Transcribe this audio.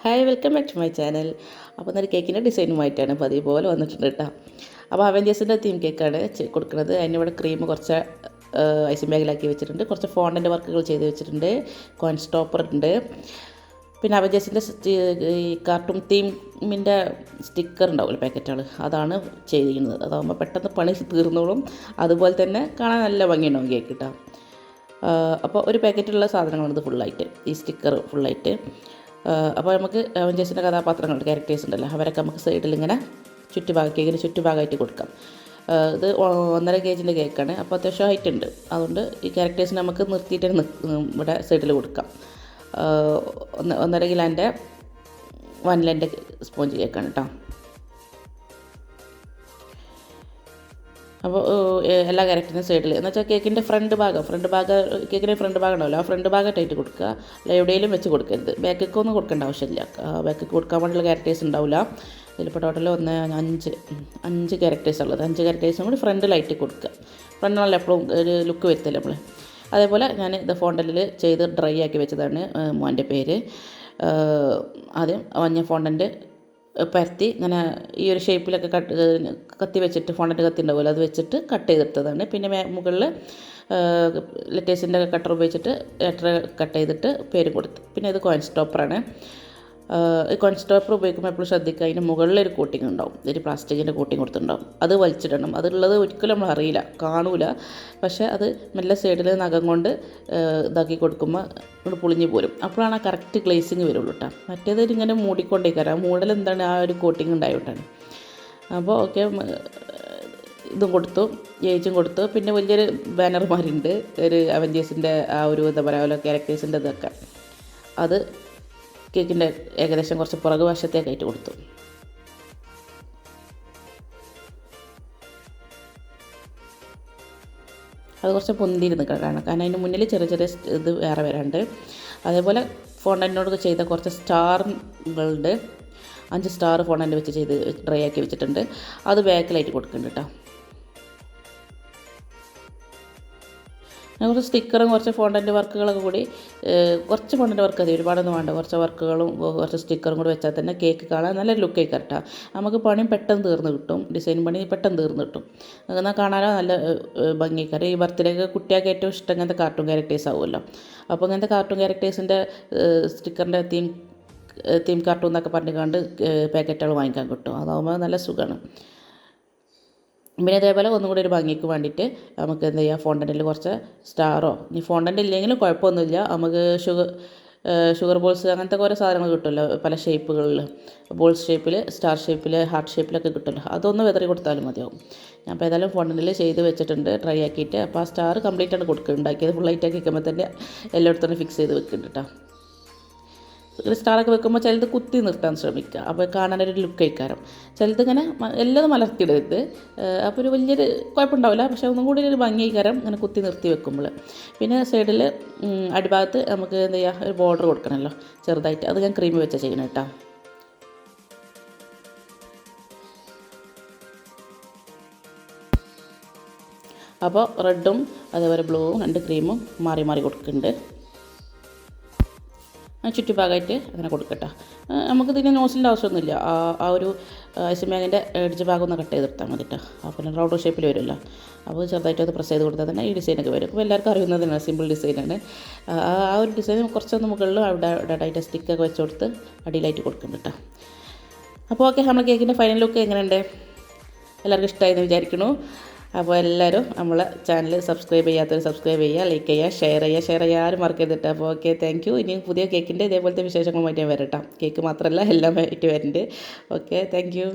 Hi welcome back to my channel. അപ്പോൾ ഇന്നൊരു കേക്കിൻ്റെ ഡിസൈനുമായിട്ടാണ് പതിവ് പോലെ വന്നിട്ടുണ്ട് കേട്ടോ. അപ്പോൾ അവെഞ്ചേഴ്സിൻ്റെ തീം കേക്കാണ് കൊടുക്കുന്നത്. അതിനിവിടെ ക്രീം കുറച്ച് ഐസിങ് ബാഗിലാക്കി വെച്ചിട്ടുണ്ട്, കുറച്ച് ഫോണ്ടൻ്റ് വർക്കുകൾ ചെയ്ത് വെച്ചിട്ടുണ്ട്, കോയിൻ സ്റ്റോപ്പർ ഉണ്ട്, പിന്നെ അവെഞ്ചേഴ്സിൻ്റെ ഈ കാർട്ടൂൺ തീമിൻ്റെ സ്റ്റിക്കർ ഉണ്ടാവുമല്ലോ പാക്കറ്റുകൾ, അതാണ് ചെയ്യുന്നത്. അതാകുമ്പോൾ പെട്ടെന്ന് പണി തീർന്നോളും, അതുപോലെ തന്നെ കാണാൻ നല്ല ഭംഗിയുണ്ടാവും കേക്ക് കേട്ടോ. അപ്പോൾ ഒരു പാക്കറ്റിലുള്ള സാധനങ്ങളാണിത് ഫുള്ളായിട്ട്, ഈ സ്റ്റിക്കർ ഫുള്ളായിട്ട്. അപ്പോൾ നമുക്ക് അവെഞ്ചേഴ്സിൻ്റെ കഥാപാത്രങ്ങളുണ്ട്, ക്യാരക്ടേഴ്സ് ഉണ്ടല്ലോ, അവരൊക്കെ നമുക്ക് സൈഡിൽ ഇങ്ങനെ കേക്കിന് ചുറ്റുഭാഗമായിട്ട് കൊടുക്കാം. ഇത് 1.5 kg കേക്കാണ്, അപ്പോൾ അത്യാവശ്യം ഹൈറ്റ് ഉണ്ട്. അതുകൊണ്ട് ഈ ക്യാരക്ടേഴ്സിന് നമുക്ക് നിർത്തിയിട്ട് ഇവിടെ സൈഡിൽ കൊടുക്കാം. 1.5 കിലോൻ്റെ വനിലേൻ്റെ സ്പോഞ്ച് കേക്കാണ് കേട്ടോ. അപ്പോൾ എല്ലാ ക്യാരക്ടറിനും സൈഡിൽ എന്ന് വെച്ചാൽ കേക്കിൻ്റെ ഫ്രണ്ട് ഭാഗം കേക്കിൻ്റെ ഫ്രണ്ട് ഭാഗം ഉണ്ടാവില്ല, ആ ഫ്രണ്ട് ഭാഗമായിട്ട് കൊടുക്കുക. അല്ല എവിടെയെങ്കിലും വെച്ച് കൊടുക്കരുത്. ബാക്കൊന്നും കൊടുക്കേണ്ട ആവശ്യമില്ല. ബാക്കൊക്കെ കൊടുക്കാൻ വേണ്ടിയുള്ള ക്യാരക്ടേഴ്സ് ഉണ്ടാവില്ല. ഇതിലിപ്പോൾ ടോട്ടൽ 5 ക്യാരക്ടേഴ്സ് ഉള്ളത്. 5 ക്യാരക്ടേഴ്സും കൂടി ഫ്രണ്ടിലായിട്ട് കൊടുക്കുക. ഫ്രണ്ടിലുള്ള എപ്പോഴും ഒരു ലുക്ക് വരുത്തില്ല നമ്മൾ. അതേപോലെ ഞാൻ ഇത് ഫോണ്ടൻറ്റിൽ ചെയ്ത് ഡ്രൈ ആക്കി വെച്ചതാണ് മോൻ്റെ പേര്. ആദ്യം മഞ്ഞ ഫോണ്ടൻറ്റ് പരത്തി ഇങ്ങനെ ഈ ഒരു ഷേപ്പിലൊക്കെ കത്തി വെച്ചിട്ട് ഫോണ്ടൻ്റ് കത്തി ഉണ്ടാവുമല്ലോ, അത് വെച്ചിട്ട് കട്ട് ചെയ്തെടുത്തതാണ്. പിന്നെ മുകളിൽ ലെറ്റേഴ്സിൻ്റെ കട്ടർ ഉപയോഗിച്ചിട്ട് ലെറ്റർ കട്ട് ചെയ്തിട്ട് പേര് കൊടുത്തു. പിന്നെ ഇത് കോയിൻ സ്റ്റോപ്പറാണ്. ഈ കോയിൻ സ്റ്റോപ്പർ ഉപയോഗിക്കുമ്പോൾ എപ്പോഴും ശ്രദ്ധിക്കുക, അതിന് മുകളിലൊരു കോട്ടിങ് ഉണ്ടാവും, ഒരു പ്ലാസ്റ്റിക്കിൻ്റെ കോട്ടിങ് കൊടുത്തിട്ടുണ്ടാവും. അത് വലിച്ചിടണം. അതുള്ളത് ഒരിക്കലും നമ്മൾ അറിയില്ല, കാണൂല. പക്ഷേ അത് മെല്ലെ സൈഡിൽ നഖം കൊണ്ട് ഇതാക്കി കൊടുക്കുമ്പോൾ ഇവിടെ പൊളിഞ്ഞ് പോരും. അപ്പോഴാണ് ആ കറക്റ്റ് ഗ്ലേസിങ് വരുള്ളൂ കേട്ടോ. മറ്റേത് ഇങ്ങനെ മൂടിക്കൊണ്ടേക്കാരം. ആ മൂടൽ എന്താണ്, ആ ഒരു കോട്ടിങ് ഉണ്ടായിട്ടാണ്. അപ്പോൾ ഓക്കെ, ഇതും കൊടുത്തു, ഏജും കൊടുത്തു. പിന്നെ വലിയൊരു ബാനർമാരുണ്ട്, ഒരു അവെഞ്ചേഴ്സിൻ്റെ ആ ഒരു എന്താ പറയുക ക്യാരക്ടേഴ്സിൻ്റെ ഇതൊക്കെ, അത് കേക്കിൻ്റെ ഏകദേശം കുറച്ച് പുറകു വശത്തേക്കായിട്ട് കൊടുത്തു. അത് കുറച്ച് പൊന്തിരുന്ന് കാരണം അതിന് മുന്നിൽ ചെറിയ ചെറിയ ഇത് വേറെ വരാണ്ട്. അതേപോലെ ഫോണ്ടൻറ്റിനോട് ചെയ്ത കുറച്ച് സ്റ്റാറുകളുണ്ട്. 5 സ്റ്റാർ ഫോണ്ടൻറ്റ് വെച്ച് ചെയ്ത് ഡ്രൈ ആക്കി വെച്ചിട്ടുണ്ട്. അത് ബാക്കിലായിട്ട് കൊടുക്കുന്നുണ്ട് കേട്ടോ. കുറച്ച് സ്റ്റിക്കറും കുറച്ച് ഫോണ്ടൻറ്റ് വർക്കുകളൊക്കെ കൂടി, കുറച്ച് ഫോണ്ടൻറ്റ് വർക്ക് മതി, ഒരുപാടൊന്നും വേണ്ട. കുറച്ച് വർക്കുകളും കുറച്ച് സ്റ്റിക്കറും കൂടി വെച്ചാൽ തന്നെ കേക്ക് കാണാൻ നല്ല ലുക്ക് ആയി കേട്ടോ. നമുക്ക് പണിയും പെട്ടെന്ന് തീർന്ന് കിട്ടും, ഡിസൈൻ പണി പെട്ടെന്ന് തീർന്ന് കിട്ടും. എന്നാൽ കാണാനോ നല്ല ഭംഗിക്കാരം. ഈ ബർത്ത്ഡേക്ക് കുട്ടികൾക്ക് ഏറ്റവും ഇഷ്ടം ഇങ്ങനത്തെ കാർട്ടൂൺ ക്യാരക്ടേഴ്സ് ആവുമല്ലോ. അപ്പോൾ ഇങ്ങനത്തെ കാർട്ടൂൺ ക്യാരക്ടേഴ്സിൻ്റെ സ്റ്റിക്കറിൻ്റെ തീം കാർട്ടൂൺ എന്നൊക്കെ പറഞ്ഞുകൊണ്ട് പാക്കറ്റുകൾ വാങ്ങിക്കാൻ കിട്ടും. അതാകുമ്പോൾ നല്ല സുഖമാണ്. പിന്നെ അതേപോലെ ഒന്നും കൂടി ഒരു ഭംഗിക്ക് വേണ്ടിയിട്ട് നമുക്ക് എന്ത് ചെയ്യുക, ഫോണ്ടൻറ്റിൽ കുറച്ച് സ്റ്റാറോ, ഇനി ഫോണ്ടൻ്റ് ഇല്ലെങ്കിലും കുഴപ്പമൊന്നുമില്ല. നമുക്ക് ഷുഗർ ബോൾസ് അങ്ങനത്തെ കുറേ സാധനങ്ങൾ കിട്ടുമല്ലോ പല ഷേപ്പുകളിൽ, ബോൾസ് ഷേപ്പിൽ, സ്റ്റാർ ഷേപ്പിൽ, ഹാർട്ട് ഷേപ്പിലൊക്കെ കിട്ടുമല്ലോ, അതൊന്ന് വെതറി കൊടുത്താലും മതിയാവും. ഞാൻ അപ്പോൾ ഏതായാലും ഫോണ്ടൻറ്റിൽ ചെയ്ത് വെച്ചിട്ടുണ്ട് ഡ്രൈ ആക്കിയിട്ട്. അപ്പോൾ ആ സ്റ്റാർ കംപ്ലീറ്റ് ആണ് കൊടുക്കുക. ഉണ്ടാക്കിയത് ഫുള്ളായിട്ട് ആക്കി വെക്കുമ്പോൾ തന്നെ എല്ലായിടത്തും ഫിക്സ് ചെയ്ത് വെക്കുന്നുണ്ട് കേട്ടോ. സ്റ്റാറൊക്കെ വെക്കുമ്പോൾ ചിലത് കുത്തി നിർത്താൻ ശ്രമിക്കുക, അപ്പോൾ കാണാനൊരു ലുക്ക് ആയിക്കാരം. ചിലത് ഇങ്ങനെ എല്ലാം മലർത്തിയിടരുത്, അപ്പോൾ ഒരു വലിയൊരു കുഴപ്പമുണ്ടാവില്ല. പക്ഷേ ഒന്നും കൂടി ഒരു ഭംഗിയായിക്കാരം ഇങ്ങനെ കുത്തി നിർത്തി വെക്കുമ്പോൾ. പിന്നെ സൈഡിൽ അടിഭാഗത്ത് നമുക്ക് എന്ത് ചെയ്യുക, ഒരു ബോർഡർ കൊടുക്കണമല്ലോ ചെറുതായിട്ട്. അത് ഞാൻ ക്രീം വെച്ചാൽ ചെയ്യണം കേട്ടോ. അപ്പോൾ റെഡും അതേപോലെ ബ്ലൂവും 2 ക്രീമും മാറി മാറി കൊടുക്കുന്നുണ്ട്. ചുറ്റുഭാഗമായിട്ട് അങ്ങനെ കൊടുക്കട്ടെ. നമുക്കിതിന് നോസിലിൻ്റെ ആവശ്യമൊന്നുമില്ല. ആ ഒരു ഐസിങ് ബാഗിൻ്റെ എഡ്ജ് ഭാഗം ഒന്ന് കട്ട് ചെയ്തെടുത്താൽ മതി കേട്ടോ. അപ്പോൾ റൗണ്ട് ഷേപ്പിൽ വരുമല്ലോ. അപ്പോൾ ചെറുതായിട്ട് അത് പ്രസ് ചെയ്ത് കൊടുത്താൽ തന്നെ ഈ ഡിസൈനൊക്കെ വരും. അപ്പോൾ എല്ലാവർക്കും അറിയുന്നതിനാണ്, സിമ്പിൾ ഡിസൈനാണ്. ആ ഒരു ഡിസൈൻ കുറച്ചൊന്ന് മുകളിൽ അവിടെ സ്റ്റിക്കൊക്കെ വെച്ച് കൊടുത്ത് അടിയിലായിട്ട് കൊടുക്കുന്നുണ്ട് കേട്ടോ. അപ്പോൾ ഓക്കെ, നമ്മുടെ കേക്കിൻ്റെ ഫൈനൽ ലുക്ക് എങ്ങനെയുണ്ട്? എല്ലാവർക്കും ഇഷ്ടമായെന്ന് വിചാരിക്കുന്നു. അപ്പോൾ എല്ലാവരും നമ്മളെ ചാനൽ സബ്സ്ക്രൈബ് ചെയ്യാത്തവർ സബ്സ്ക്രൈബ് ചെയ്യുക, ലൈക്ക് ചെയ്യുക, ഷെയർ ചെയ്യുക, ആരും മറക്കരുത്. അപ്പോൾ ഓക്കെ, താങ്ക് യു. ഇനിയും പുതിയ കേക്കിൻ്റെ ഇതേപോലത്തെ വിശേഷങ്ങളുമായിട്ട് ഞാൻ വരട്ടാം. കേക്ക് മാത്രമല്ല എല്ലാം ആയിട്ട് വരുന്നുണ്ട്. Okay, thank you.